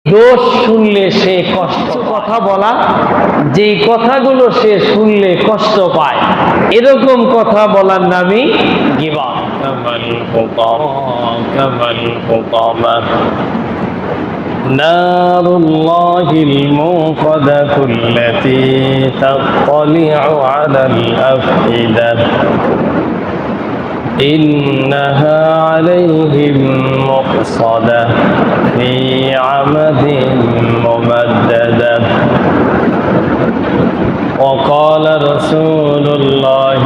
দোষ শুনলে সে কষ্ট কথা বলা, যেই কথাগুলো সে শুনলে কষ্ট পায়, এরকম কথা বলার নামই গীবত। নারুল্লাহিল মুকাদাতুল্লাতী তাত্তালি'উ আলাল আফইদা إنها عليهم مؤصدة في عمد ممددة وقال رسول الله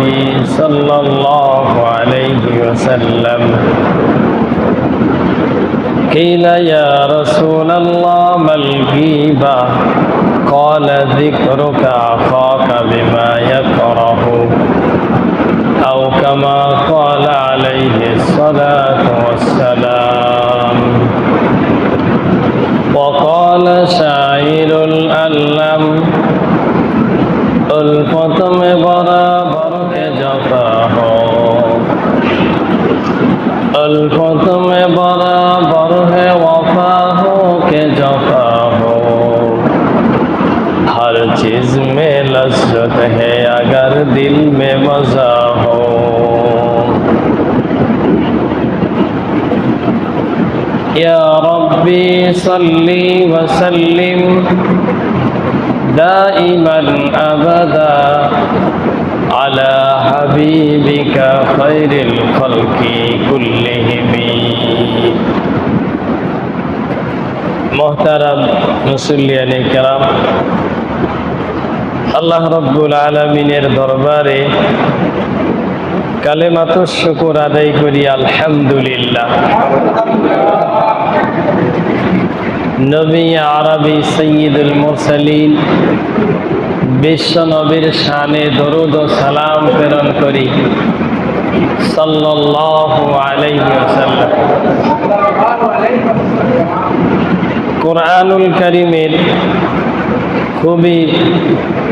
صلى الله عليه وسلم قيل يا رسول الله ما الغيبة قال ذكرك أخاك بما يكره أو كما قال عليه الصلاة والسلام وقال شاعر الألم الفتم برابر के जफा हो الفتم बराबर है वफा हो के जफा हो हर चीज में लज्जत है अगर दिल में मजा हो या रब्बी सल्ली वसल्लिम दाइमन अबदा अला हबीबिका खैरिल खल्की कुल्लिहिम। मोहतरम मुसल्लियाने किराम, আল্লাহ রব্বুল আলামিনের দরবারে কালেমাতুশ শুকর আদায় করি আলহামদুলিল্লাহ। নবী আরবি সাইয়্যিদুল মুরসালিন বিশ্ব নবীর শানে দরুদ ও সালাম প্রেরণ করি সাল্লাল্লাহু আলাইহি ওয়াসাল্লাম। কুরআনুল কারীমের খুবই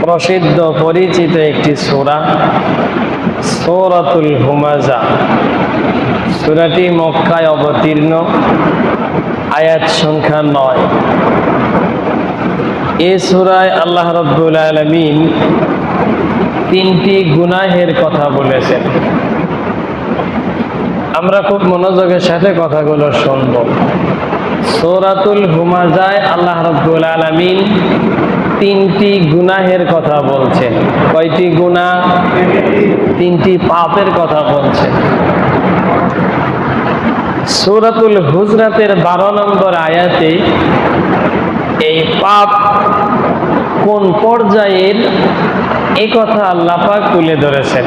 প্রসিদ্ধ পরিচিত একটি সূরা সূরাতুল হুমাযা। সূরাটি মক্কায় অবতীর্ণ, আয়াত সংখ্যা ৯। এই সূরায় আল্লাহ রাব্বুল আলামিন ৩টি গুনাহের কথা বলেছেন। আমরা খুব মনোযোগের সাথে কথাগুলো শুনব। সূরাতুল হুমাযায় আল্লাহ রাব্বুল আলামিন ৩টি গুনাহের কথা বলছেন। কয়টি গুনাহ? ৩টি পাপের কথা বলছেন। সূরাতুল হুজরাতের ১২ নম্বর আয়াতে এই পাপ কোন পর্যায়ের এই কথা আল্লাহ পাক তুলে ধরেছেন।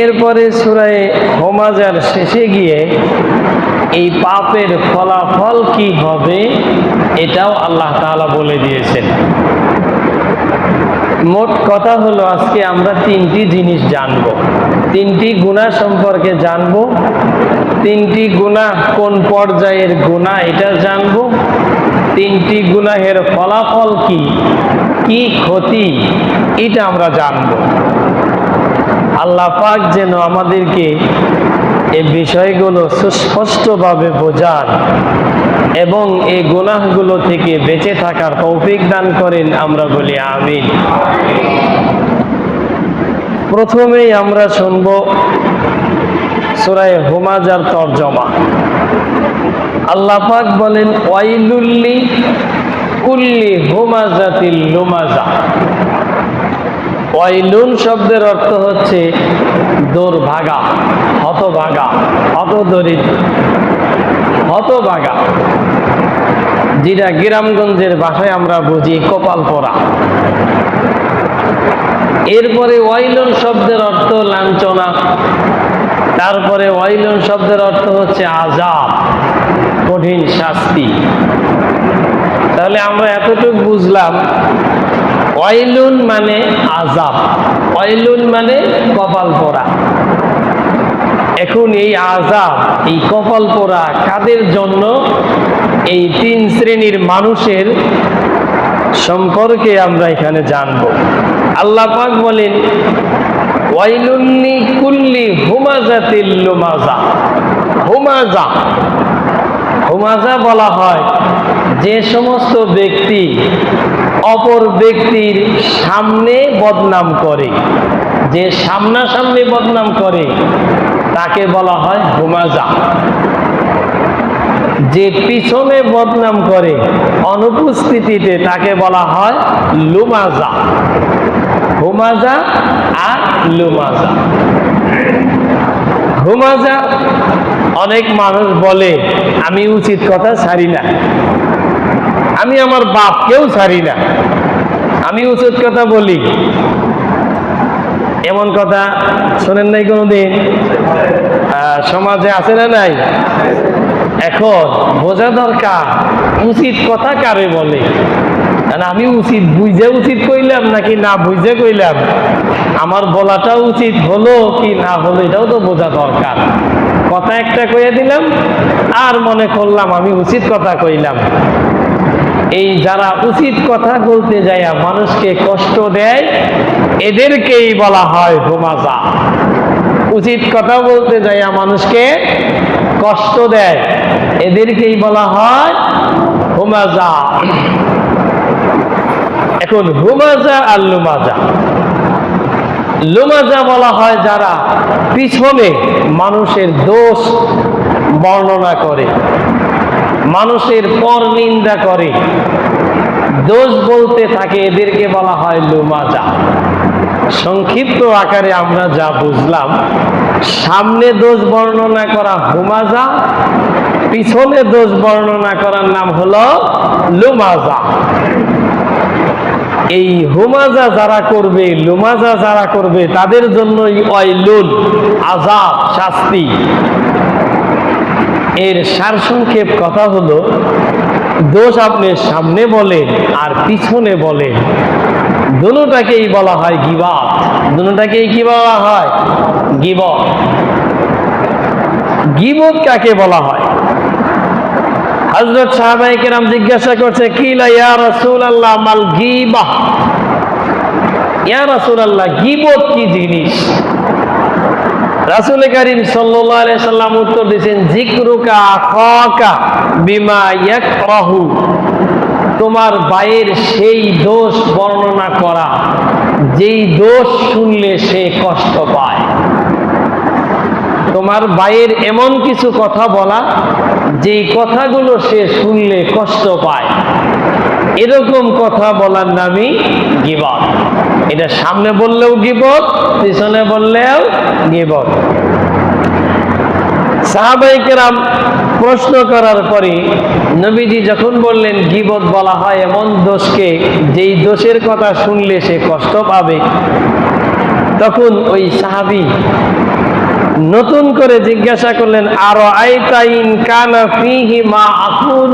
এরপরে সূরা হুমাযার শেষে গিয়ে এই পাপের ফলাফল কি হবে এটাও আল্লাহ তাআলা বলে দিয়েছেন। মোট কথা হলো আজকে আমরা ৩টি জিনিস জানবো, ৩টি গুনাহ সম্পর্কে জানবো, ৩টি গুনাহ কোন পর্যায়ের গুনাহ এটা জানবো, ৩টি গুনাহের ফলাফল কি, কি ক্ষতি এটা আমরা জানবো। আল্লাহ পাক যেন আমাদেরকে এই বিষয়গুলো সুস্পষ্টভাবে বোঝান এবং এই গুনাহগুলো থেকে বেঁচে থাকার তৌফিক দান করেন, আমরা বলি আমিন। প্রথমেই আমরা শুনব সূরা হুমাযার তরজমা। আল্লাহ পাক বলেন ওয়াইলুল্লি কুল্লি হুমাযাতিল লুমাযা। ওয়াইলুন শব্দের অর্থ হচ্ছে দুর্ভাগা, হতভাগা, হতদরিদ্র, হতভাগা, যেটা গ্রামগঞ্জের ভাষায় আমরা বুঝি কপাল পোড়া। এরপরে ওয়াইলুন শব্দের অর্থ লাঞ্ছনা, তারপরে ওয়াইলুন শব্দের অর্থ হচ্ছে আযাব, কঠিন শাস্তি। তাহলে আমরা এতটুকু বুঝলাম, ওয়াইলুন মানে আযাব, ওয়াইলুন মানে কপাল পোড়া। এখন এই আযাব, এই কপাল পোড়া কাদের জন্য? এই ৩ শ্রেণীর মানুষের সম্পর্কে আমরা এখানে জানব। আল্লাহ পাক বলেন ওয়াইলুল্লি কুল্লি হুমাযাতিল লুমাযা। হুমাযা, হুমাজা বলা হয় যে সমস্ত ব্যক্তি অপর ব্যক্তির সামনে বদনাম করে, যে সামনাসামনি বদনাম করে তাকে বলা হয় হুমাজা। যে পিছনে বদনাম করে অনুপস্থিতিতে তাকে বলা হয় লুমাজা। হুমাজা আর লুমাজা। হুমাজা, অনেক মানুষ বলে আমি উচিত কথা ছাড়ি না, আমি আমার বাপকেও ছাড়ি না, আমি উচিত কথা বলি। এমন কথা শোনেন নাই কোনোদিন? সমাজে আছে না নাই? এখন বোঝা দরকার উচিত কথা কারে বলে। আমি উচিত বুঝে উচিত কইলাম নাকি না বুঝে কইলাম, আমার বলাটা উচিত হলো কি না হলো এটাও তো বোঝা দরকার। কথা একটা কইয়া দিলাম আর মনে করলাম আমি উচিত কথা কইলাম। এই যারা উচিত কথা বলতে যায় মানুষকে কষ্ট দেয় এদেরকেই বলা হয় হুমাজা। উচিত কথা বলতে যায় মানুষকে কষ্ট দেয় এদেরকেই বলা হয় হুমাজা। এখন হুমাজা আর লুমাজা। লুমাজা বলা হয় যারা পিছনে মানুষের দোষ বর্ণনা করে, মানুষের পরনিন্দা করে, দোষ বলতে থাকে, এদেরকে বলা হয় লুমাজা। সংক্ষিপ্ত আকারে আমরা যা বুঝলাম, সামনে দোষ বর্ণনা করা হুমাজা, পিছনে দোষ বর্ণনা করার নাম হলো লুমাজা। এই হুমাজা যারা করবে, লুমাজা যারা করবে তাদের জন্যই ওয়াইলুন, আযাব, শাস্তি। এর সারসংক্ষেপ কথা হলো, দোষ আপনি সামনে বলেন আর পিছনে বলেন, দুটোটাকেই বলা হয় গীবত। দুটোটাকেই কি বলা হয়? গীবত। গীবত কাকে বলা হয়? হযরত সাহাবায়ে কেরাম জিজ্ঞাসা করছে, কিলা ইয়া রাসূলুল্লাহ মাল গীবাহ, ইয়া রাসূলুল্লাহ গীবত কি জিনিস? রাসূল কারীম সাল্লাল্লাহু আলাইহি সাল্লাম উত্তর দিয়েছেন, যিকরুকা আখাকা বিমা ইয়াকরাহু, তোমার ভাইয়ের সেই দোষ বর্ণনা করা যেই দোষ শুনলে সে কষ্ট পায়। তোমার ভাইয়ের এমন কিছু কথা বলা যেই কথাগুলো সে শুনলে কষ্ট পায়, এরকম কথা বলার নামই গীবত। এটা সামনে বললেও গীবত, পিছনে বললেও গীবত। সাহাবায়ে কেরাম প্রশ্ন করার পরে নবীজি যখন বললেন গীবত বলা হয় এমন দোষকে যেই দোষের কথা শুনলে সে কষ্ট পাবে, তখন ওই সাহাবী নতুন করে জিজ্ঞাসা করলেন, আর আইতাইন কানা ফিহি মা আকুল,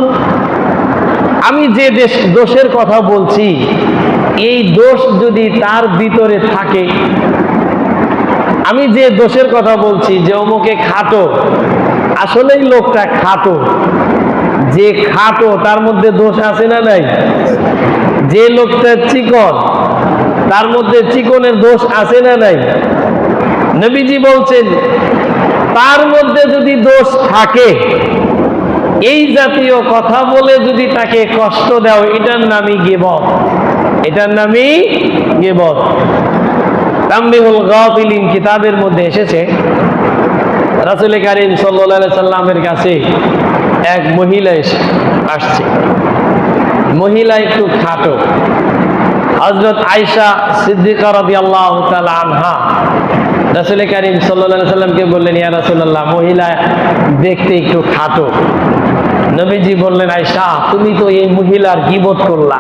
আমি যে দোষের কথা বলছি এই দোষ যদি তার ভিতরে থাকে, আমি যে দোষের কথা বলছি যে অমুকে খাটো, আসলেই লোকটা খাটো, যে খাটো তার মধ্যে দোষ আছে না নাই? যে লোকটা চিকন তার মধ্যে চিকনের দোষ আছে না নাই? নবীজি বলছেন তার মধ্যে যদি দোষ থাকে, এই জাতীয় কথা বলে যদি তাকে কষ্ট দাও, এটার নামই গীবত। এটার নামই গীবত। তামবিহুল গাফিলিন কিতাবের মধ্যে এসেছে, রাসূল কারীম সাল্লাল্লাহু আলাইহি সাল্লামের কাছে এক মহিলা আসছে। মহিলা একটু খাটো। হযরত আয়েশা সিদ্দিকা রাদিয়াল্লাহু তাআলা আনহা রাসূল কারীম সাল্লাল্লাহু আলাইহি সাল্লামকে বললেন, ইয়া রাসূলুল্লাহ মহিলা দেখতে একটু খাটো। নবীজি বললেন, আয়েশা তুমি তো এই মহিলার গীবত করলা।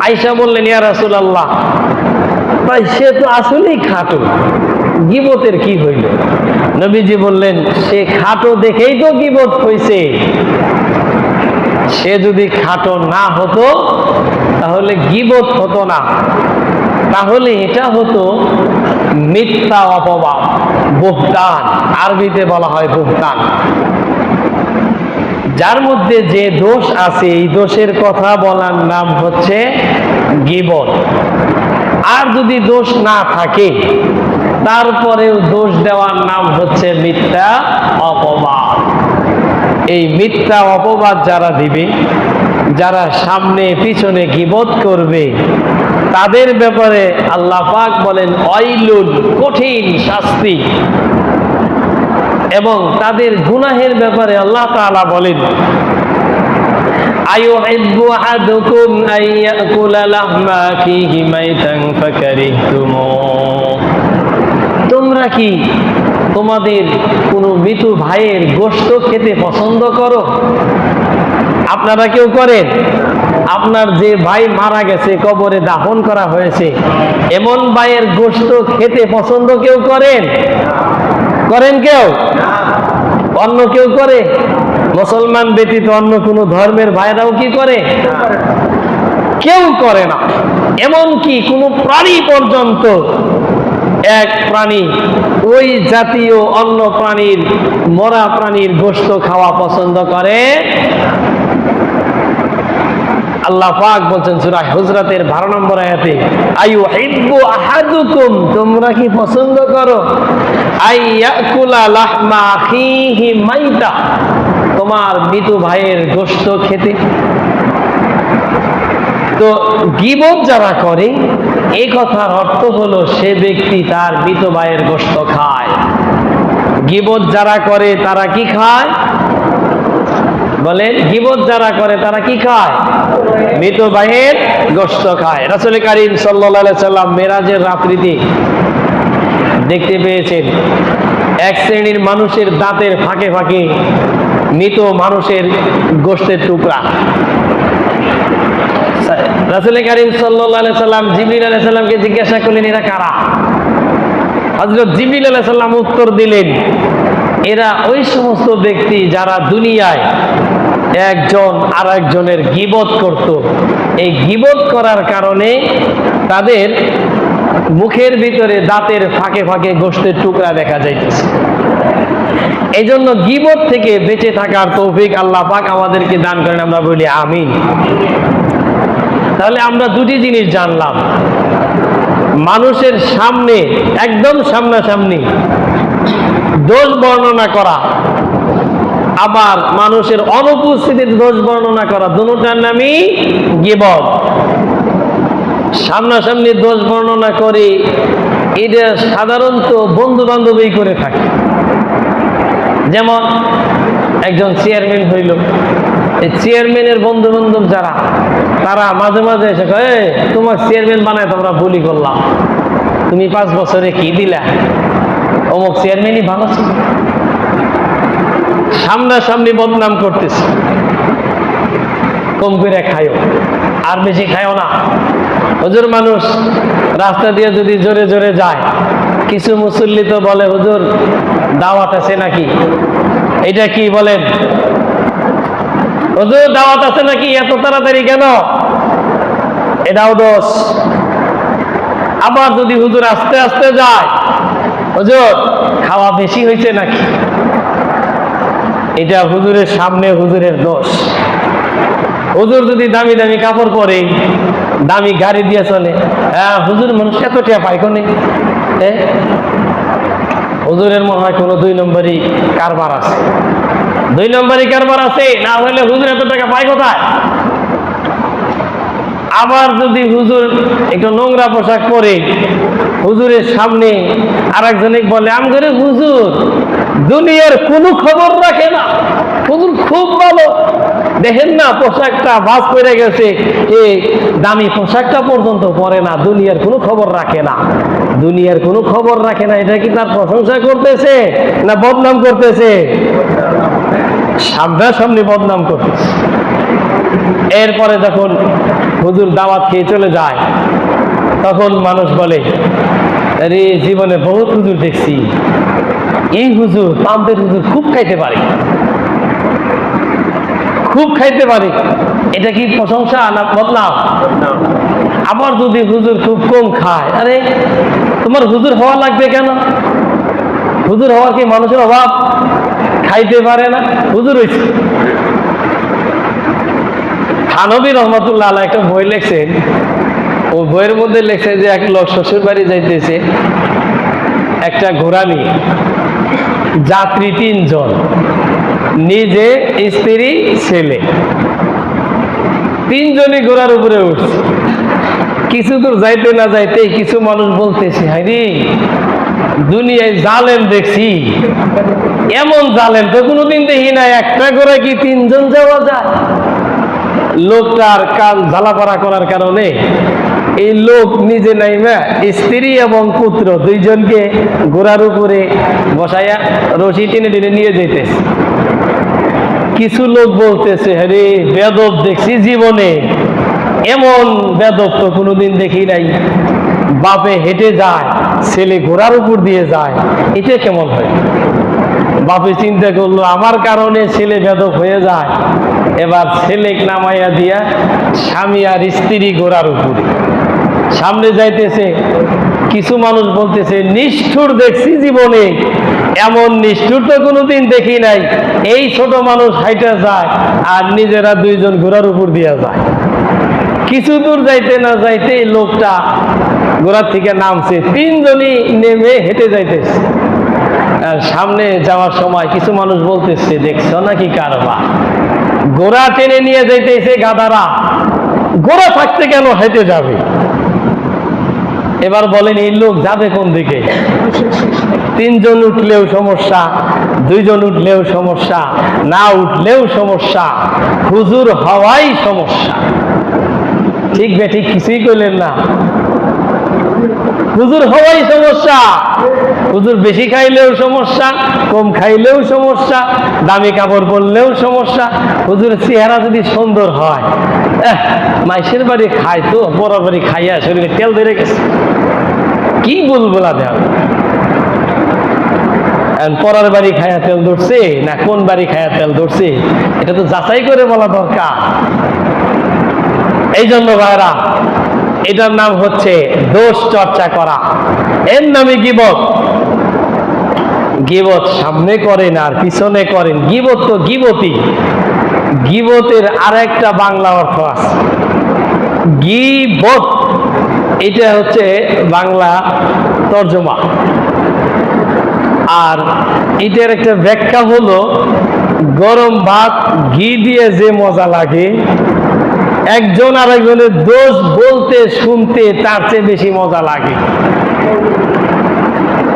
আয়েশা বললেন, ইয়া রাসূলুল্লাহ তাই সে তো আসলেই খাটো, গীবতের কি হইল? নবীজি বললেন, সে খাটো দেখেই তো গীবত হইছে। সে যদি খাটো না হতো তাহলে গীবত হতো না, তাহলে এটা হতো মিথ্যা অপবাদ, বুহতান। আরবিতে বলা হয় বুহতান। যার মধ্যে যে দোষ আছে এই দোষের কথা বলার নাম হচ্ছে গীবত। আর যদি দোষ না থাকে তারপরেও দোষ দেওয়ার নাম হচ্ছে মিথ্যা অপবাদ। এই মিথ্যা অপবাদ যারা দিবে, যারা সামনে পিছনে গীবত করবে, তাদের ব্যাপারে আল্লাহ পাক বলেন ওয়াইলুন, কঠিন শাস্তি। এবং তাদের গুনাহের ব্যাপারে আল্লাহ তাআলা বলেন আইয়ুহিব্বু আহাদুকুম আন ইয়াকুলা লাহমা আখিহি মাইতান ফাকারিহতুমুহ, তোমরা কি তোমাদের কোনো মৃত ভাইয়ের গোশত খেতে পছন্দ করো? আপনারা কেউ করেন? আপনার যে ভাই মারা গেছে, কবরে দাফন করা হয়েছে, এমন ভাইয়ের গোশত খেতে পছন্দ কেউ করেন? করেন কেউ? অন্য কেউ করে? মুসলমান ব্যতীত অন্য কোনো ধর্মের ভাইরাও কি করে? কেউ করে না। এমনকি কোনো প্রাণী পর্যন্ত, এক প্রাণী ওই জাতীয় অন্য প্রাণীর, মরা প্রাণীর গোশত খাওয়া পছন্দ করে। আল্লাহ পাক বলছেন সূরা হুজরাতের 12 নম্বর আয়াতে আইয়ুহিব্বু আহাদুকুম, তোমরা কি পছন্দ করো আইয়াকুলা লাহমা আখিহি মাইতা, তোমার মৃত ভাইয়ের গোশত খেতে? তো গীবত যারা করে, এই কথার অর্থ হলো সে ব্যক্তি তার মৃত ভাইয়ের গোশত খায়। গীবত যারা করে তারা কি খায়? বলেন, গীবত যারা করে তারা কি খায়? মৃত ভাইয়ের গোশত খায়। রাসূল কারীম সাল্লাল্লাহু আলাইহি সাল্লাম মেরাজের রাত্রিতে দেখতে পেয়েছেন এক শ্রেণীর মানুষের দাঁতের ফাঁকে ফাঁকে মৃত মানুষের গোশতের টুকরা। রাসূল কারীম সাল্লাল্লাহু আলাইহি সাল্লাম জিবরিল আলাইহিস সালামকে জিজ্ঞাসা করলেন, এরা কারা? হযরত জিবরিল আলাইহিস সালাম উত্তর দিলেন, এরা ওই সমস্ত ব্যক্তি যারা দুনিয়ায় একজন আর একজনের গীবত করত। এই গীবত করার কারণে তাদের মুখের ভিতরে দাঁতের ফাঁকে ফাঁকে গোশতের টুকরা দেখা যাইতেছে। এই জন্য গীবত থেকে বেঁচে থাকার তৌফিক আল্লাহ পাক আমাদেরকে দান করেন, আমরা বলি আমিন। তাহলে আমরা দুটি জিনিস জানলাম, মানুষের সামনে, একদম সামনাসামনি দোষ বর্ণনা করা, আবার মানুষের অনুপস্থিতিতে দোষ বর্ণনা করা, দুটোটার নামই গীবত। সামনাসামনি দোষ বর্ণনা করে এটা সাধারণত বন্ধু বান্ধবই করে থাকে। যেমন একজন চেয়ারম্যান হইল, এই চেয়ারম্যানের বন্ধু বান্ধব যারা, তারা মাঝে মাঝে এসে কয়, তোমার চেয়ারম্যান বানায় তোমরা ভুলই করলাম, তুমি 5 বছরে কি দিলা, অমুক চেয়ারম্যানই ভালো ছিল। সামনাসামনি বদনাম করতেছে। কম করে খায়ও, আর বেশি খায়ও না। হুজুর, মানুষ রাস্তা দিয়ে যদি জোরে জোরে যায়, কিছু মুসল্লি তো বলে, হুজুর দাওয়াত আছে নাকি? এটা কি বলেন? হুজুর দাওয়াত আছে নাকি, এত তাড়াতাড়ি কেন? এটাও দোষ। আবার যদি হুজুর আস্তে আস্তে যায়, হুজুর খাওয়া বেশি হয়েছে নাকি? এটা হুজুরের সামনে হুজুরের দোষ। হুজুর যদি দামি দামি কাপড় পরে, দামি গাড়ি দিয়ে চলে, হ্যাঁ হুজুর মানুষ এত টাকা পায় কোনে? হুজুরের মনে হয় কোনো 2 নম্বরই কারবার আছে। 2 নম্বরই কারবার আছে, না হলে হুজুর এত টাকা পায় কোথায়? আবার যদি হুজুর একটু নোংরা পোশাক পরে হুজুরের সামনে আরেকজনে বলে, আমগরে হুজুর দুনিয়ার কোনো খবর রাখে না, হুজুর খুব ভালো, দেখেন না পোশাকটা ভাঁজ করে গেছে, এই দামি পোশাকটা পর্যন্ত পরে না, দুনিয়ার কোনো খবর রাখে না। দুনিয়ার কোনো খবর রাখে না, এটা কি তার প্রশংসা করতেছে না বদনাম করতেছে? সামনাসামনি বদনাম করতেছে। এরপরে যখন হুজুর দাওয়াত খেয়ে চলে যায়, তখন মানুষ বলে, আরে জীবনে বহুত হুজুর দেখছি, এই হুজুর পাম্পের হুজুর খুব খাইতে পারে, খুব খাইতে পারে। এটা কি প্রশংসা না বদনাম? আবার যদি হুজুর খুব কম খায়, আরে তোমার হুজুর হওয়া লাগবে কেন? হুজুর হওয়ার কি মানুষের অভাব? খাইতে পারে না, হুজুর হয়েছে। থানবী রহমতুল্লাহ আলাইহি একটা বই লিখছেন, ও বইয়ের মধ্যে লিখছে যে এক লোক শ্বশুর বাড়ি যাইতেছে একটা ঘোড়া নিয়ে, যাত্রী 3 জন। নিজে, স্ত্রী, ছেলে, তিনজনই ঘোড়ার উপরে উঠছে। কিছু দূর যাইতে না যাইতে কিছু মানুষ বলতেছে, হায়রে দুনিয়ায় জালেম দেখছি, এমন জালেম তো কোনোদিন দেখি না, একটা ঘোড়া কি তিনজন যাওয়া যায়? লোকটার কান ঝালাপাড়া করার কারণে এই লোক নিজে নাইমা স্ত্রী এবং পুত্র দুইজনকে ঘোড়ার উপরে বসাইয়া রশি টেনে টেনে নিয়ে যেতেছে। কিছু লোক বলতেছে, আরে বেদব দেখছি জীবনে, এমন বেদব তো কোনোদিন দেখি নাই, বাপে হেঁটে যায়, ছেলে ঘোড়ার উপর দিয়ে যায়, এটা কেমন হয়? বাপে চিন্তা করলো আমার কারণে ছেলে বেদব হয়ে যায়, এবার ছেলে নামাইয়া দিয়া স্বামী আর স্ত্রী ঘোড়ার উপরে সামনে যাইতেছে। কিছু মানুষ বলতেছে, নিষ্ঠুর দেখছি জীবনে, এমন নিষ্ঠুর তো কোনোদিন দেখি নাই, এই ছোট মানুষ হাইটা যায় আর নিজেরা দুইজন ঘোড়ার উপর দিয়া যায়। কিছু দূর যাইতে না যাইতে লোকটা ঘোড়ার থেকে নামছে, তিনজনই নেমে হেঁটে যাইতেছে। আর সামনে যাওয়ার সময় কিছু মানুষ বলতেছে, দেখছো নাকি কারবার, ঘোড়া টেনে নিয়ে যাইতেছে গাধারা, ঘোড়া থাকতে কেন হেঁটে যাবে? এবার বলেন এই লোক যাবে কোন দিকে? তিনজন উঠলেও সমস্যা, দুইজন উঠলেও সমস্যা, না উঠলেও সমস্যা, হুজুর হওয়াই সমস্যা। ঠিক বেঠিক কিছুই কইলেন না, হুজুর হওয়াই সমস্যা। হুজুর বেশি খাইলেও সমস্যা, কম খাইলেও সমস্যা, দামি কাপড় পরলেও সমস্যা। হুজুরের চেহারা যদি সুন্দর হয়, মাইসের বাড়ি খায় তো বড় বাড়ি খাইয়া শরীরে তেল ধরে গেছে, কি বলবো না দেখ, পরার বাড়ি খায়া তেল ধরছে না কোন বাড়ি খায়া তেল ধরছে, এটা তো যাচাই করে বলা দরকার। এই জন্য ভাইরা, এটার নাম হচ্ছে দোষ চর্চা করা, এর নামে গীবত। গীবত সামনে করেন আর পিছনে করেন, গীবত তো গীবতই। গীবতের আর একটা বাংলা অর্থ আছে, গীবত, এটা হচ্ছে বাংলা তর্জমা। আর এটার একটা ব্যাখ্যা হলো, গরম ভাত ঘি দিয়ে যে মজা লাগে, একজন আরেকজনের দোষ বলতে শুনতে তার চেয়ে বেশি মজা লাগে।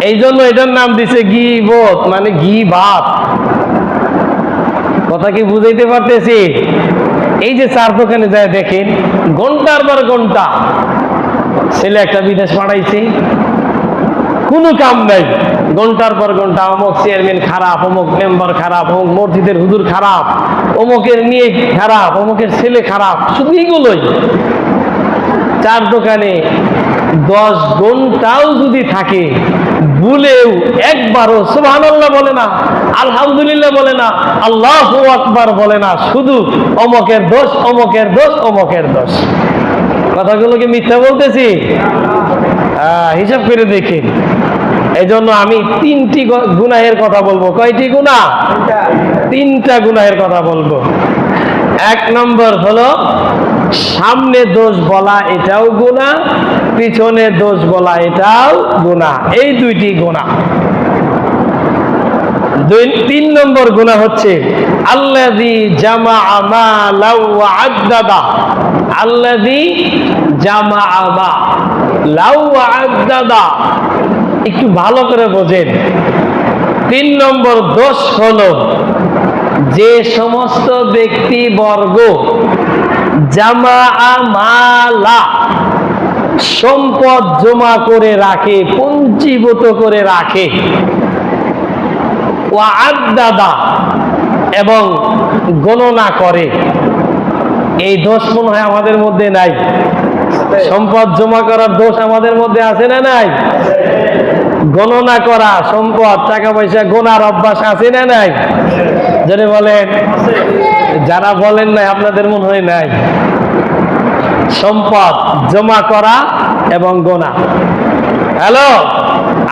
এই জন্য এটার নাম দিছে গীবত, মানে ঘি ভাত। কথা কি বুঝাইতে পারতেছি? এই যে চার দোকানে যায় দেখেন, ঘন্টার পর ঘন্টা, ছেলে একটা বিদেশ পাঠাইছে, কোনো কাম নাই, ঘন্টার পর ঘন্টা অমুক চেয়ারম্যান খারাপ, অমুক মেম্বার খারাপ, অমুক মসজিদের হুজুর খারাপ, অমুকের নিয়ে খারাপ, অমুকের ছেলে খারাপ, শুধু এগুলোই। চার দোকানে 10 ঘন্টাও যদি থাকে, ভুলেও একবারও সুবহানাল্লাহ বলে না, আলহামদুলিল্লাহ বলে না, আল্লাহু আকবার বলে না, শুধু অমুকের দোষ, অমুকের দোষ, অমুকের দোষ। কথাগুলোকে মিথ্যা বলতেছি? হিসাব করে দেখেন। এই জন্য আমি 3টি গুনাহের কথা বলবো। কয়টি গুনাহ? 3টা গুনাহের কথা বলবো। 1 নম্বর হলো সামনে দোষ বলা, এটাও গুনাহ, পিছনে দোষ বলা, এটাও গুনাহ। এই 2টি গুনাহ। 3 নম্বর গুনাহ হচ্ছে আল্লাযী জামাআ মালাও ওয়া আদ্দাদা। আল্লাযী জামাআ মালাও ওয়া আদ্দাদা, একটু ভালো করে বোঝেন। 3 নম্বর দোষ হলো যে সমস্ত ব্যক্তি বর্গ জামাআ মালা, সম্পদ জমা করে রাখে, পঞ্জীভূত করে রাখে, ওয়া আদ্দাদা, এবং গণনা করে। এই দোষ মনে হয় আমাদের মধ্যে নাই। সম্পদ জমা করার দোষ আমাদের মধ্যে আছে না নাই? গণনা করা, সম্পদ টাকা পয়সা গোনার অভ্যাস আছে না নাই? যদি বলেন, যারা বলেন নাই আপনাদের মনে হয় নাই। সম্পদ জমা করা এবং গোনা। হ্যালো,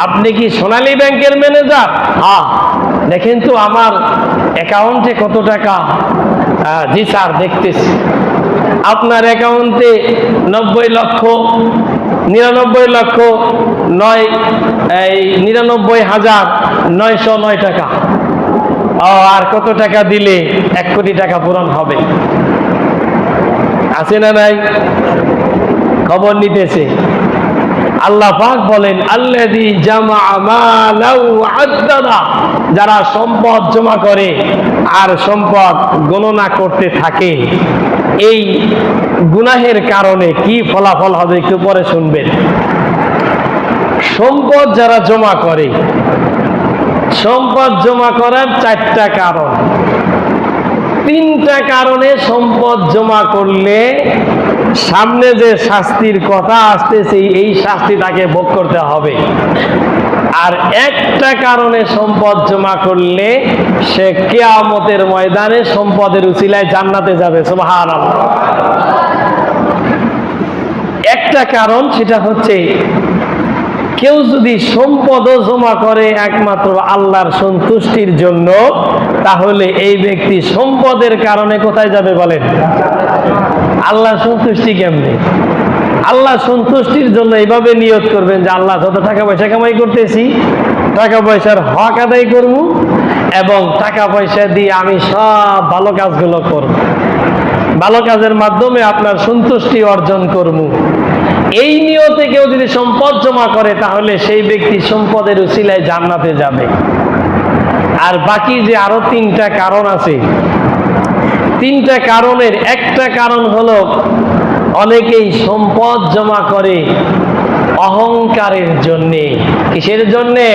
আপনি কি সোনালী ব্যাংকের ম্যানেজার? হ্যাঁ। দেখেন তো আমার অ্যাকাউন্টে কত টাকা? জি স্যার, দেখতেছি। আপনার অ্যাকাউন্টে 99,99,909 টাকা। আর কত টাকা দিলে 1 কোটি টাকা পূরণ হবে, আছে না নাই? খবর নিতেছে। আল্লাহ পাক বলেন আল্লাযী জামাআ মালাও আদ্দাদা, যারা সম্পদ জমা করে আর সম্পদ গণনা করতে থাকে, এই গুনাহের কারণে কি ফলাফল হবে একটু পরে শুনবেন। সম্পদ যারা জমা করে, সম্পদ জমা করার 4টা কারণ। 3টা কারণে সম্পদ জমা করলে সামনে যে শাস্তির কথা আসতেছে এই শাস্তি তাকে ভোগ করতে হবে। আর 1টা কারণে সম্পদ জমা করলে সে কিয়ামতের ময়দানে সম্পদের উসিলায় জান্নাতে যাবে। সুবহানাল্লাহ। 1টা কারণ, সেটা হচ্ছে কেউ যদি সম্পদও জমা করে একমাত্র আল্লাহর সন্তুষ্টির জন্য, তাহলে এই ব্যক্তি সম্পদের কারণে কোথায় যাবে বলেন? আল্লাহর সন্তুষ্টি কেমনে? আল্লাহ সন্তুষ্টির জন্য এইভাবে নিয়ত করবেন যে আল্লাহ যত টাকা পয়সা কামাই করতেছি, টাকা পয়সার হক আদায় করব এবং টাকা পয়সা দিয়ে আমি সব ভালো কাজগুলো করব, ভালো কাজের মাধ্যমে আপনার সন্তুষ্টি অর্জন করব। এই নিয়তে কেউ যদি সম্পদ জমা করে তাহলে সেই ব্যক্তি সম্পদের উসিলায় জান্নাতে যাবে। আর বাকি যে আরো 3টা কারণ আছে, 3টা কারণের 1টা কারণ হলো অনেকেই সম্পদ জমা করে অহংকারের জন্যে। কিসের জন্যে?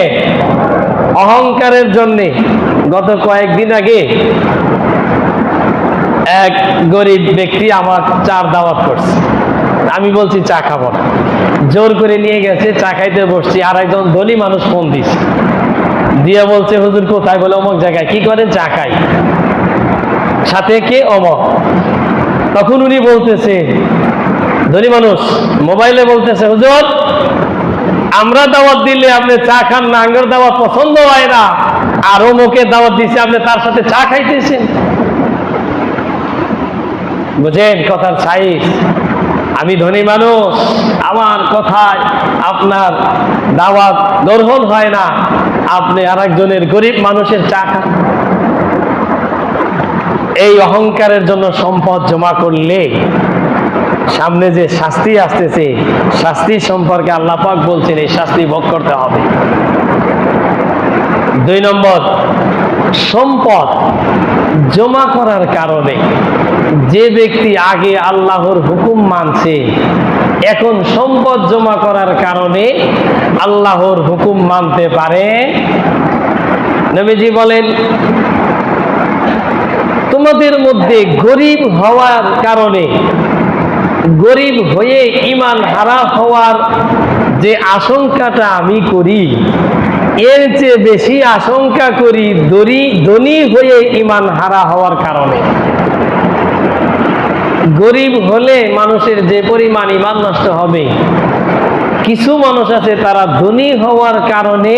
অহংকারের জন্যে। গত কয়েকদিন আগে এক গরিব ব্যক্তি আমার চার দাওয়াত করছে। আমি বলছি চা খাবো না, জোর করে নিয়ে গেছে, চা খাইতে বসছি। আর একজন ধনী মানুষ ফোন দিছে, দিয়ে বলছে হুজুর কোথায়? বলে অমুক জায়গায়। কি করেন? চা খাই। সাথে কে? অমক। তখন উনি বলতেছে, ধনী মানুষ মোবাইলে বলতেছে, হুজুর আমরা দাওয়াত দিলে আপনি চা খান না, আঙ্গের দাওয়াত পছন্দ হয় না, আর অমুকের দাওয়াত দিছে আপনি তার সাথে চা খাইতেছেন। বুঝেন কথার সাইজ? আমি ধনী মানুষ, আমার কথায় আপনার দাওয়াত গ্রহণ হয় না, আপনি আর একজনের গরিব মানুষের চা খান। এই অহংকারের জন্য সম্পদ জমা করলে সামনে যে শাস্তি আসতেছে, শাস্তি সম্পর্কে আল্লাহ পাক বলছেন এই শাস্তি ভোগ করতে হবে। 2 নম্বর, সম্পদ জমা করার কারণে যে ব্যক্তি আগে আল্লাহর হুকুম মানছে, এখন সম্পদ জমা করার কারণে আল্লাহর হুকুম মানতে পারে। নবীজি বলেন, তোমাদের মধ্যে গরিব হওয়ার কারণে, গরিব হয়ে ঈমান হারা হওয়ার যে আশঙ্কাটা আমি করি, এর চেয়ে বেশি আশঙ্কা করি ধনী হয়ে ঈমান হারা হওয়ার কারণে। গরিব হলে মানুষের যে পরিমাণ ঈমান নষ্ট হবে, কিছু মানুষ আছে তারা ধনী হওয়ার কারণে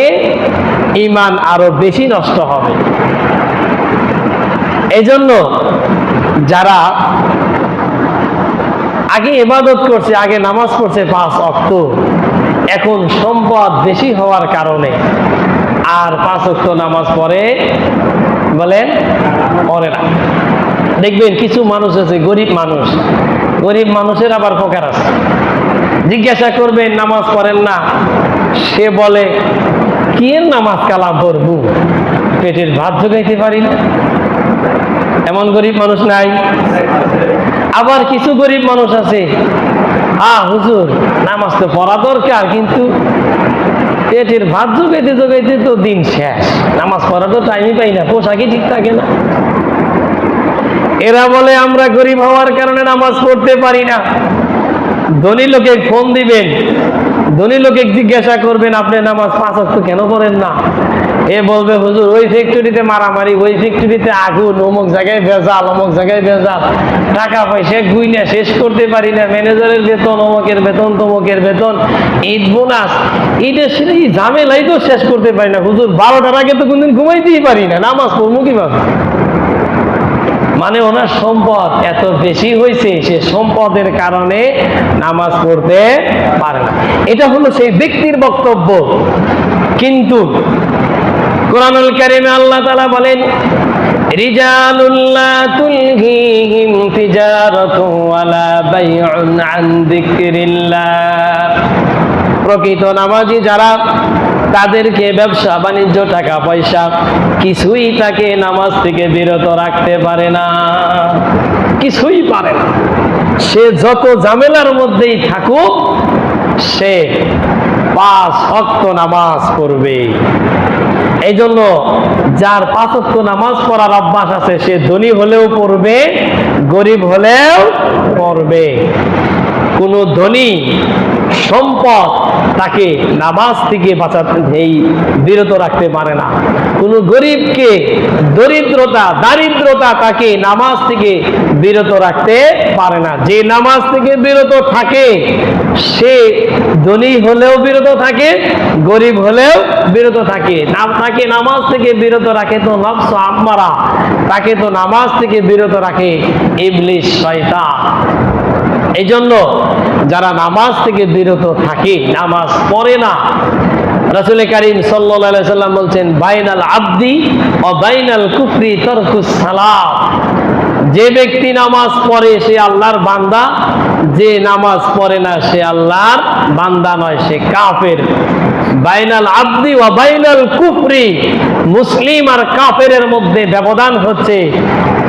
ঈমান আরো বেশি নষ্ট হবে। এজন্য যারা আগে ইবাদত করছে, আগে নামাজ পড়ছে 5 ওয়াক্ত, এখন সম্পদ বেশি হওয়ার কারণে আর 5 ওয়াক্ত নামাজ পড়ে বলেন পড়ে না। দেখবেন কিছু মানুষ আছে গরিব মানুষ, গরিব মানুষের আবার প্রকার আছে। জিজ্ঞাসা করবেন নামাজ পড়েন না, সে বলে কি এর নামাজ কালাম পড়বো, পেটের ভাত জোগাইতে পারি না। এমন গরিব মানুষ নাই? আবার কিছু গরিব মানুষ আছে, হুজুর নামাজ তো পড়া দরকার, কিন্তু পেটের ভাত জোগাইতে জোগাইতে তো দিন শেষ, নামাজ পড়া তো টাইমই পাই না, পোশাকই ঠিক থাকে না। এরা বলে আমরা গরিব হওয়ার কারণে নামাজ পড়তে পারি না। ধনী লোকে ফোন দিবেন, ধনী লোকে জিজ্ঞাসা করবেন আপনি নামাজ 5 ওয়াক্ত কেন পড়েন না? এ বলবে হুজুর ওই ফ্যাক্টরিতে মারামারি, ওই ফ্যাক্টরিতে আগুন, অমুক জায়গায় ভেজাল, অমুক জায়গায় ভেজাল, টাকা পয়সা গুইনা শেষ করতে পারি না, ম্যানেজারের বেতন, অমুকের বেতন, তমুকের বেতন, ঈদ বোনাস, ঈদের সেই ঝামেলাই তো শেষ করতে পারি না। হুজুর 12টার আগে তো কোনদিন ঘুমাইতেই পারি না, নামাজ পড়বো কিভাবে? মানে ওনার সম্পদ এত বেশি হয়েছে, সে সম্পদের কারণে নামাজ পড়তে পারে না। এটা হলো সেই ব্যক্তির বক্তব্য। কিন্তু কুরআনুল কারীমে আল্লাহ তাআলা বলেন, রিজালুল লা তুলহিহিম তিজারাতু ওয়ালা বাইউন আন যিকরিল্লাহ। প্রকৃত নামাজি যারা, তাদেরকে ব্যবসা বাণিজ্য টাকা পয়সা কিছুই তাকে নামাজ থেকে বিরত রাখতে পারে না, কিছুই পারে না। সে যত ঝামেলার মধ্যেই থাকুক, সে 5 ওয়াক্ত নামাজ পড়বে। এই জন্য যার 5 ওয়াক্ত নামাজ পড়ার অভ্যাস আছে, সে ধনী হলেও পড়বে, গরিব হলেও পড়বে। কোন ধনী সম্পদ তাকে নামাজ থেকে বিরত রাখতে পারে না। কোন গরিবকে দারিদ্রতা তাকে নামাজ থেকে বিরত রাখতে পারে না। যে নামাজ থেকে বিরত থাকে, সে ধনী হলেও বিরত থাকে, গরিব হলেও বিরত থাকে। তাকে নামাজ থেকে বিরত রাখে তো নফস আম্মারা, তাকে তো নামাজ থেকে বিরত রাখে ইবলিস শয়তান। এই জন্য যারা নামাজ থেকে বিরত থাকে, নামাজ পড়ে না, রাসূল কারীম সাল্লাল্লাহু আলাইহি সাল্লাম বলছেন, বাইনাল আবদি ওয়া বাইনাল কুফরি তারকুস সালাত। যে ব্যক্তি নামাজ পড়ে সে আল্লাহর বান্দা, যে নামাজ পড়ে না সে আল্লাহর বান্দা নয়, সে কাফের। বাইনাল আবদি ওয়া বাইনাল কুফরি, মুসলিম আর কাফেরের মধ্যে ব্যবধান হচ্ছে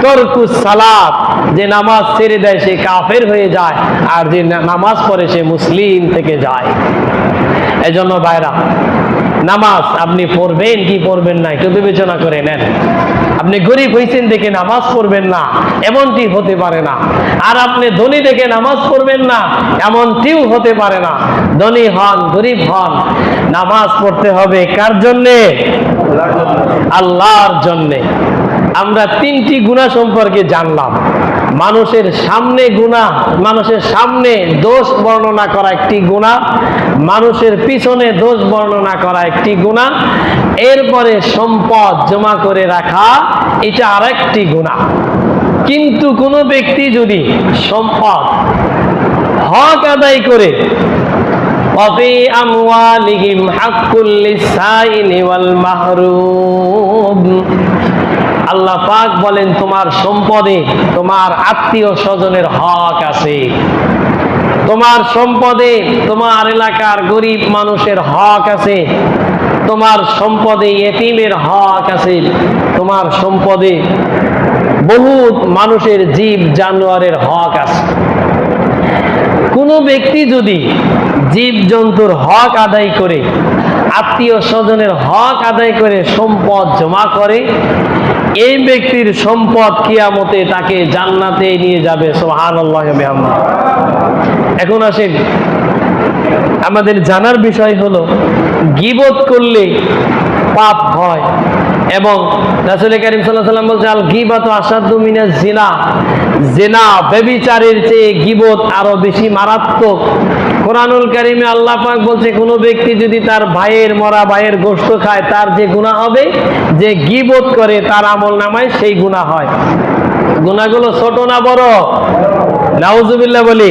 তারকুস সালাত। যে নামাজ ছেড়ে দেয় সে কাফের হয়ে যায়, আর যে নামাজ পড়ে সে মুসলিম থেকে যায়। এজন্য ভাইরা, নামাজ আপনি পড়বেন কি পড়বেন না একটু বিবেচনা করে নেন। আপনি গরিব হয়েছেন দেখে নামাজ পড়বেন না, এমনটি হতে পারে না। আর আপনি ধনী দেখে নামাজ পড়বেন না, এমনটিও হতে পারে না। ধনী হন, গরিব হন, নামাজ পড়তে হবে কার জন্যে? আল্লাহর জন্যে। আমরা 3টি গুনাহ সম্পর্কে জানলাম। মানুষের সামনে গুনাহ, মানুষের সামনে দোষ বর্ণনা করা একটি গুনাহ, মানুষের পিছনে দোষ বর্ণনা করা একটি গুনাহ, এরপরে সম্পদ জমা করে রাখা, এটা আরেকটি গুনাহ। কিন্তু কোনো ব্যক্তি যদি সম্পদ হক আদায় করে, ওয়াফি আমওয়ালিহিম হাক্কুল লিসাইলি ওয়াল মাহরুম, আল্লাহ পাক বলেন তোমার সম্পদে তোমার আত্মীয় স্বজনের হক আছে, তোমার সম্পদে তোমার এলাকার গরিব মানুষের হক আছে, তোমার সম্পদে এতিমের হক আছে, তোমার সম্পদে বহুত মানুষের জীব জানোয়ারের হক আছে। কোনো ব্যক্তি যদি জীব জন্তুর হক আদায় করে, আত্মীয় স্বজনের হক আদায় করে সম্পদ জমা করে, এই ব্যক্তির সম্পদ কিয়ামতে তাকে জান্নাতে নিয়ে যাবে। সুবহানাল্লাহ ওয়া বিহামদিহি। এখন আসেন, আমাদের জানার বিষয় হলো গীবত করলে পাপ হয়, এবং রাসূল কারীম সাল্লাল্লাহু আলাইহি ওয়াসাল্লাম বলেছেন, আল গীবাতু আশাদ্দু মিনাজ জিনা, জিনা ব্যভিচারের চেয়ে গীবত আরো বেশি মারাত্মক। কোরআনুল কারীমে আল্লাহ পাক বলছে, কোনো ব্যক্তি যদি তার ভাইয়ের মরা ভাইয়ের গোশত খায়, তার যে গুনাহ হবে, যে গীবত করে তার আমলনামায় সেই গুনাহ হয়। গুনাহগুলো ছোট না বড়? নাউজুবিল্লাহ বলি।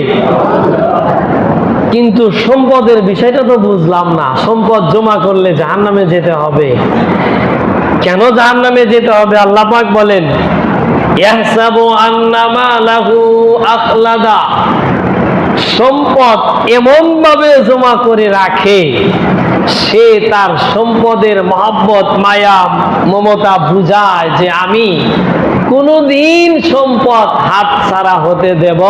কিন্তু সম্পদের বিষয়টা তো বুঝলাম না। সম্পদ জমা করলে জাহান্নামে যেতে হবে। কেন জাহান্নামে যেতে হবে? আল্লাহ পাক বলেন, ইয়াহসাবু আন্নামা লাহু আখলাদা, সম্পদ এমন ভাবে জমা করে রাখে, সে তার সম্পদের মহব্বত মায়া মমতা বুঝায় যে আমি কোনদিন সম্পদ হাত ছাড়া হতে দেব,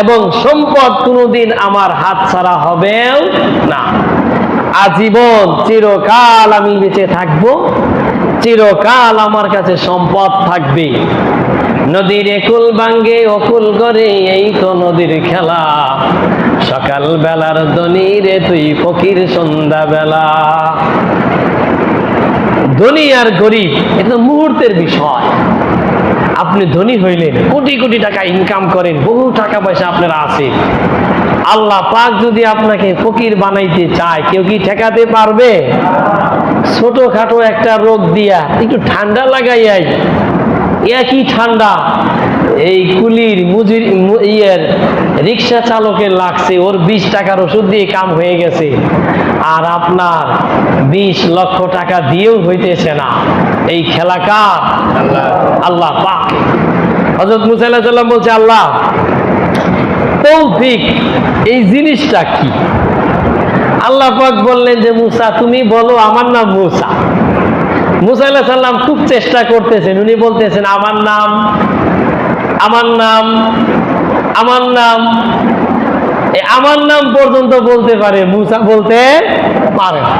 এবং সম্পদ কোনদিন আমার হাত ছাড়া হবেও না। আজীবন চিরকাল আমি বেঁচে থাকবো, চিরকাল আমার কাছে সম্পদ থাকবে। নদীর একুল ভাঙ্গে অকুল করে, এই তো নদীর খেলা। সকাল বেলার ধনী রে তুই ফকির সন্ধ্যা বেলা। ধনী আর গরিব এটা মুহূর্তের বিষয়। আপনি ধনী হইলেন, কোটি কোটি টাকা ইনকাম করেন, বহু টাকা পয়সা আপনার আছে, আল্লাহ পাক যদি আপনাকে ফকির বানাইতে চায়, কেউ কি ঠেকাতে পারবে? ছোটখাটো একটা রোগ দিয়া একটু ঠান্ডা লাগাইয়াই, একই ঠান্ডা এই কুলির রিক্সা চালকের লাগছে, ওর 20 টাকার ওষুধ দিয়ে কাম হয়ে গেছে, আর আপনার 20 লক্ষ টাকা দিয়েও হইতেছে না। এই খেলা কার? আল্লাহ পাক। হযরত মুসা আলাইহিস সালাম বলছে, আল্লাহ তৌফিক এই জিনিসটা কি? আল্লাহ পাক বললেন যে মুসা তুমি বলো আমার নাম মুসা। মুসা আলাইহিস সালাম খুব চেষ্টা করতেছেন, উনি বলতেছেন আমার নাম, আমার নাম, আমার নাম, আমার নাম পর্যন্ত বলতে পারে, মুসা বলতে পারে না।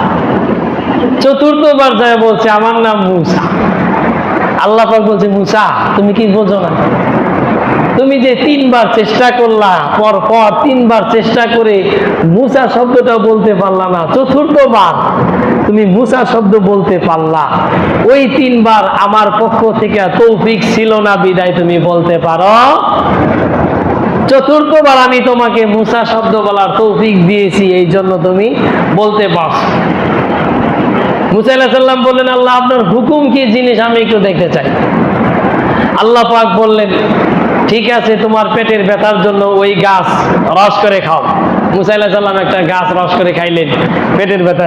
চতুর্থবার যায় বলছে আমার নাম মুসা। আল্লাহ পাক বলছে মুসা তুমি কি বোঝো না? তুমি যে 3 বার চেষ্টা করলা, পর পর 3 বার চেষ্টা করে মুসা শব্দটা বলতে পারলা না, চতুর্থবার তুমি মুসা শব্দ বলতে পারলা, ওই 3 বার আমার পক্ষ থেকে তৌফিক ছিল না বিদায় তুমি বলতে পারো। চতুর্থবার আমি তোমাকে মুসা শব্দ বলার তৌফিক দিয়েছি, এই জন্য তুমি বলতে পারছো। মুসা আলাইহিস সালাম বললেন আল্লাহ আপনার হুকুম কি জিনিস আমি একটু দেখতে চাই। আল্লাহ পাক বললেন ঠিক আছে, তোমার পেটের ব্যথার জন্য ওই গাছ রস করে খাও। মুসা আলাইহিস সালাম একটা গাছ রস করে খাইলেন, পেটের ব্যথা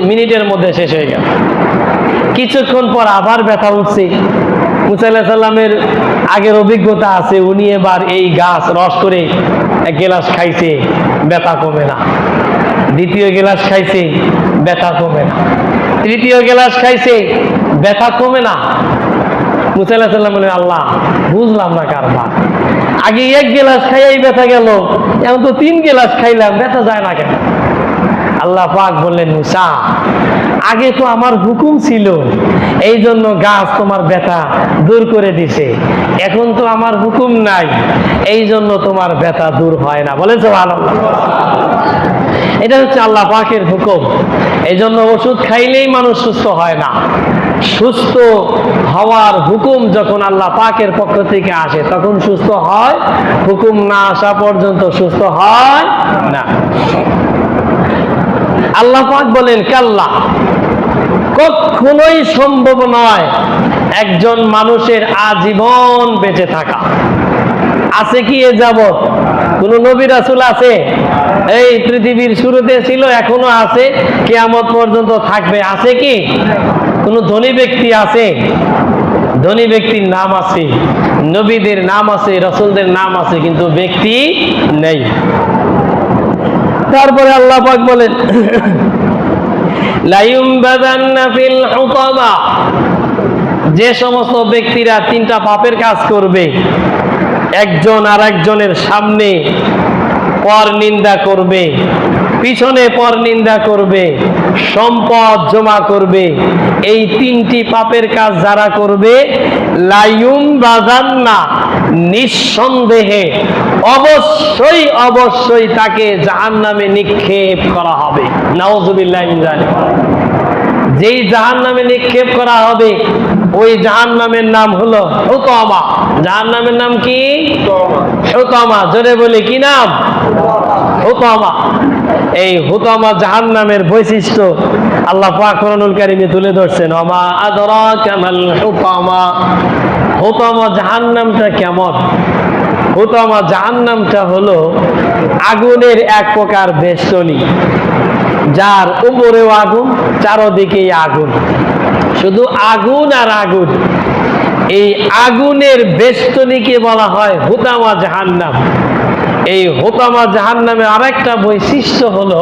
মিনিটের মধ্যে শেষ হয়ে গেল। কিছুক্ষণ পর আবার ব্যথা উঠছে। মুসা আলাইহিস সালামের আগের অভিজ্ঞতা আছে, উনি এবার এই গাছ রস করে 1 গ্লাস খাইছে, ব্যথা কমে না। দ্বিতীয় গ্লাস খাইছে, ব্যথা কমে না। তৃতীয় গ্লাস খাইছে, ব্যথা কমে না। মুসা আলাইহিস সালাম বলেন আল্লাহ বুঝলাম না কারবার, আগে 1 গ্লাস খাইয়াই ব্যথা গেল, এখন তো 3 গ্লাস খাইলাম, ব্যথা যায় না কেন? আল্লাহ পাক বললেন মুসা আগে তো আমার হুকুম ছিল, এই জন্য গাছ তোমার ব্যথা দূর করে দিছে, এখন তো আমার হুকুম নাই, এই জন্য তোমার ব্যথা দূর হয় না। বলেন সুবহানাল্লাহ। এটা হচ্ছে আল্লাহ পাকের হুকুম। এই জন্য ওষুধ খাইলেই মানুষ সুস্থ হয় না। সুস্থ হওয়ার হুকুম যখন আল্লাহ পাকের পক্ষ থেকে আসে তখন সুস্থ হয়, হুকুম না আসা পর্যন্ত সুস্থ হয় না। আল্লাহ পাক বলেন কাল্লা, কখনোই সম্ভব নয় একজন মানুষের আজীবন বেঁচে থাকা। আছে কি এ যাবত কোন নবী রাসূল আছে? এই পৃথিবীর শুরুতে ছিল, এখনো আছে, কিয়ামত পর্যন্ত থাকবে। আছে কি কোন ধনী ব্যক্তি আছে? ধনী ব্যক্তির নাম আছে, নবীদের নাম আছে, রাসূলদের নাম আছে, কিন্তু ব্যক্তি নেই। তারপরে আল্লাহ পাক বলেন লা ইউমবাদান্না ফিল হুতাবা, যে সমস্ত ব্যক্তিরা 3টা পাপের কাজ করবে, একজন আর একজনের সামনে পর নিন্দা করবে, পিছনে পর নিন্দা করবে, সম্পদ জমা করবে, এই 3টি পাপের কাজ যারা করবে লা ইউমবাদান্না, নিঃসন্দেহে অবশ্যই অবশ্যই তাকে জাহান্নামে নিক্ষেপ করা হবে। নাউযুবিল্লাহ মিন যালিক। যেই জাহান্নামে নিক্ষেপ করা হবে ওই জাহান্নামের নাম হলো হুতামা। জাহান্নামের নাম কি? হুতামা। জোরে বলি কি নাম? হুতামা। এই হুতামা জাহান্নামের বৈশিষ্ট্য আল্লাহ পাক কোরআনুল কারীমে তুলে ধরছেন। ওমা আদরাকা মাল হুতামা। হুতামা জাহান্নামটা কেমন? হুতামা জাহান্নামটা হলো আগুনের এক প্রকার বেষ্টনী, যার উপরেও আগুন, চারদিকেই আগুন, শুধু আগুন আর আগুন। এই আগুনের বেষ্টনীকে বলা হয় হুতামা জাহান্নাম। এই হুতামা জাহান্নামের আরেকটা বৈশিষ্ট্য হলো,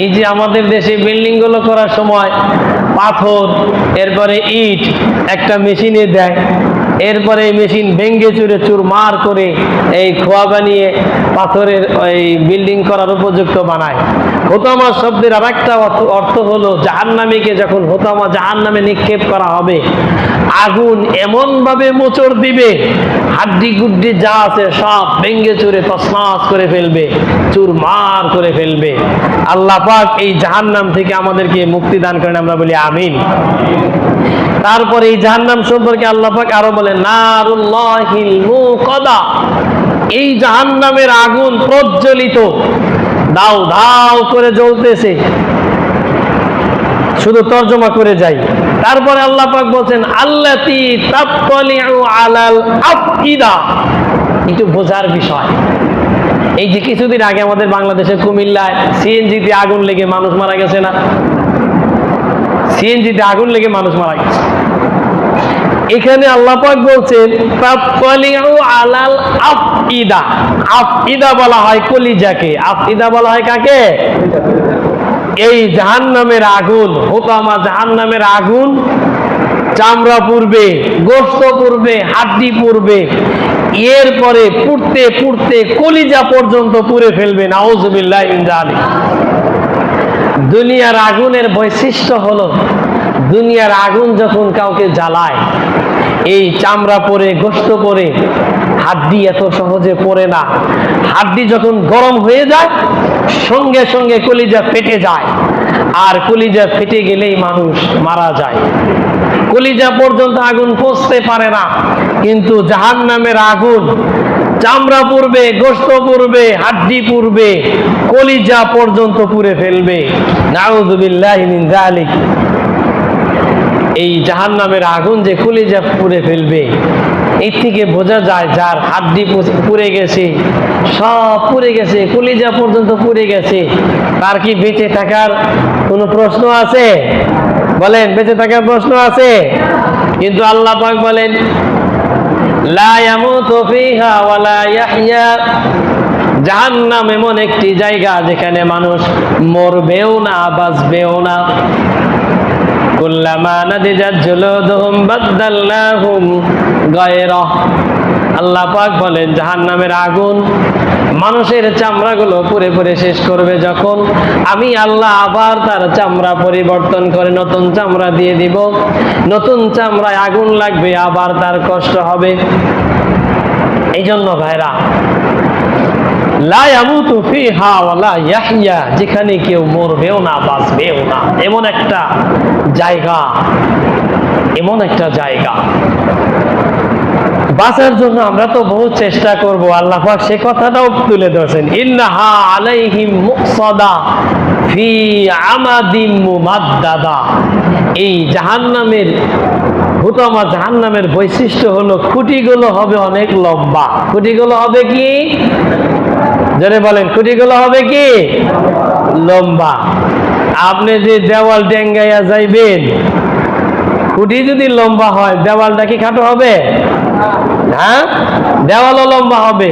এই যে আমাদের দেশে বিল্ডিং গুলো করার সময় পাথর, এরপরে ইট একটা মেশিনে দেয়, এরপরে এই মেশিন ভেঙ্গে চুরে চুরমার করে এই খোয়া বানিয়ে পাথরের ওই বিল্ডিং করার উপযুক্ত বানায়। হুতামা শব্দের আরেকটা অর্থ হলো জাহান্নামীকে যখন হুতামা জাহান্নামে নিক্ষেপ করা হবে, আগুন এমন ভাবে মোচড় দিবে, হাড্ডি গুড্ডি যা আছে সব ভেঙ্গে চুরে তছনছ করে ফেলবে, চুরমার করে ফেলবে। আল্লাহ পাক এই জাহান্নাম থেকে আমাদেরকে মুক্তি দান করেন, আমরা বলি আমিন। তারপরে এই জাহান্নাম সম্পর্কে আল্লাহ পাক আরো বলেন নারুল্লাহিল মুকাদা, এই জাহান্নামের আগুন প্রজ্বলিত, দাও দাও করে জ্বলতেছে। শুধু তর্জমা করে যাই। তারপরে আল্লাহ পাক বলছেন আল্লাতী তাত্তালিউ আলাল আফইদা, একটু বোঝার বিষয়। এই যে কিছুদিন আগে আমাদের বাংলাদেশের কুমিল্লায় সিএনজিতে আগুন লেগে মানুষ মারা গেছে না? সিএনজিতে আগুন লেগে মানুষ মারা গেছে। এখানে আল্লাহ পাক বলছেন তাতলিউ আলাল আফইদা। আফইদা বলা হয় কলিজাকে। আফইদা বলা হয় কাকে? এই জাহান্নামের আগুন, হুতামা জাহান্নামের আগুন চামড়া পুড়বে, গোশত পুড়বে, হাড্ডি পুড়বে, এরপরে পুড়তে পুড়তে কলিজা পর্যন্ত পুড়ে ফেলবে। নাউযুবিল্লাহি মিন যালিক। দুনিয়ার আগুনের বৈশিষ্ট্য হলো, দুনিয়ার আগুন যখন কাউকে জ্বালায়, এই চামড়া পরে, গোশত পরে, হাড্ডি এত সহজে পড়ে না। হাড্ডি যখন গরম হয়ে যায় সঙ্গে সঙ্গে কলিজা ফেটে যায়, আর কলিজা ফেটে গেলেই মানুষ মারা যায়। কলিজা পর্যন্ত আগুন পৌঁছতে পারে না, কিন্তু জাহান্নামের আগুন চামড়া পুড়বে, গোশত পুড়বে, হাড্ডি পুড়বে, কলিজা পর্যন্ত পুড়ে ফেলবে। নাউযুবিল্লাহি মিন যালিক। এই জাহান্নামের আগুন যে কলিজা পুড়ে ফেলবে, এর থেকে বোঝা যায় যার হাড্ডি পুড়ে গেছে, সব পুড়ে গেছে, কলিজা পর্যন্ত পুড়ে গেছে, তার কি বেঁচে থাকার কোনো প্রশ্ন আছে? বলেন, বেঁচে থাকার প্রশ্ন আছে? কিন্তু আল্লাহ পাক বলেন লা ইয়ামুতু ফিহা ওয়া লা ইয়াহইয়া। জাহান্নাম এমন একটি জায়গা যেখানে মানুষ মরবেও না, বাঁচবেও না। কুল্লামা নাদিজাত জুলুদুহুম বাদদালনাহুম গায়রা। আল্লাহ পাক বলেন জাহান্নামের আগুন মানুষের চামড়াগুলো পুড়ে পুড়ে শেষ করবে যখন, আমি আল্লাহ আবার তার চামড়া পরিবর্তন করে নতুন চামড়া দিয়ে দিব। নতুন চামড়ায় আগুন লাগবে, আবার তার কষ্ট হবে। এই জন্য ভাইরা, লা ইয়ামুতু ফিহা ওয়া লা ইয়াহইয়া, যেখানে কেউ মরবেও না, বাঁচবেও না, এমন একটা জায়গা, এমন একটা জায়গা। বাঁচার জন্য আমরা তো বহু চেষ্টা করব, আল্লাহ পাক সে কথাটাও তুলে ধরছেন ইন্নাহা আলাইহিম মুকসাদা ফি আমাদিম মুমাদ্দাদা। এই জাহান্নামের, হুতামা জাহান্নামের বৈশিষ্ট্য হলো খুঁটিগুলো হবে অনেক লম্বা। খুঁটিগুলো হবে কি? যারা বলেন খুঁটিগুলো হবে কি? লম্বা। আপনি যে দেওয়াল ডেঙ্গাইয়া যাইবেন, খুঁটি যদি লম্বা হয় দেওয়ালটা কি খাটো হবে? হ্যাঁ, দেওয়ালও লম্বা হবে।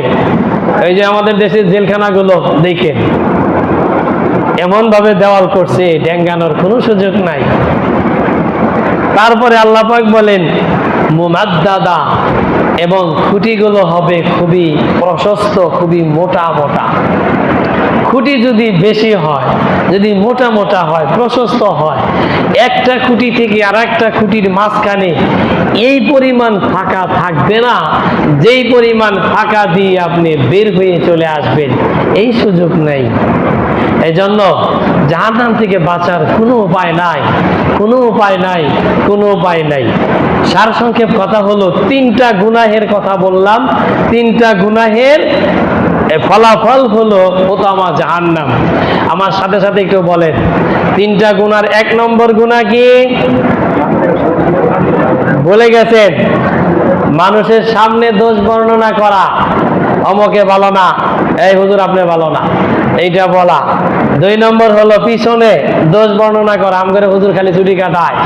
এই যে আমাদের দেশের জেলখানাগুলো দেখেন, এমন ভাবে দেওয়াল করছে, ডেঙ্গানোর কোনো সুযোগ নাই। তারপরে আল্লাহ পাক বলেন মুমাদ্দাদা, এবং খুঁটিগুলো হবে খুবই প্রশস্ত, খুবই মোটা মোটা। খুঁটি যদি বেশি হয়, যদি মোটা মোটা হয়, প্রশস্ত হয়, একটা খুঁটি থেকে আর একটা খুঁটির মাঝখানে এই পরিমাণ ফাঁকা থাকবে না, যেই পরিমাণ ফাঁকা দিয়ে আপনি বের হয়ে চলে আসবেন, এই সুযোগ নেই। এই জন্য জাহান্নাম থেকে বাঁচার কোনো উপায় নাই, কোনো উপায় নাই, কোনো উপায় নাই। সারসংক্ষেপ কথা হলো, তিনটা গুনাহের কথা বললাম, তিনটা গুনাহের ফলাফল হলো হুতামা জাহান্নাম। আমার সাথে সাথে একটু বলেন, তিনটা গুনার এক নম্বর গুনাহ কি? বলে গেছেন, মানুষের সামনে দোষ বর্ণনা করা, অমকে ভালো না, এই হুজুর আপনি ভালো না, এইটা বলা। দুই নম্বর হলো পিছনে দোষ বর্ণনা করা, আমগরে হুজুর খালি চুরি কাটায়,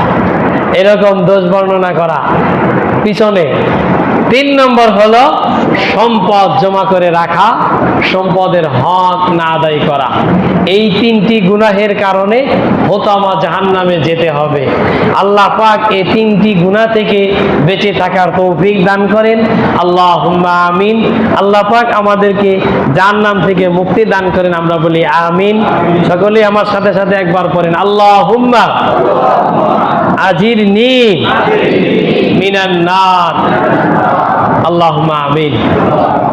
এরকম দোষ বর্ণনা করা পিছনে। তিন নম্বর হলো সম্পদ জমা করে রাখা, সম্পদের হক না আদায় করা। এই তিনটি গুনাহের কারণে হুতামা জাহান্নামে যেতে হবে। আল্লাহ পাক এই তিনটি গুনাহ থেকে বেঁচে থাকার তৌফিক দান করেন, আল্লাহুম্মা আমিন। আল্লাহ পাক আমাদেরকে জাহান্নাম থেকে মুক্তি দান করেন, আমরা বলি আমিন। সকলেই আমার সাথে সাথে একবার পড়েন, আল্লাহুম্মা আজিরনি মিনান নার। আল্লাহুম্মা আমিন।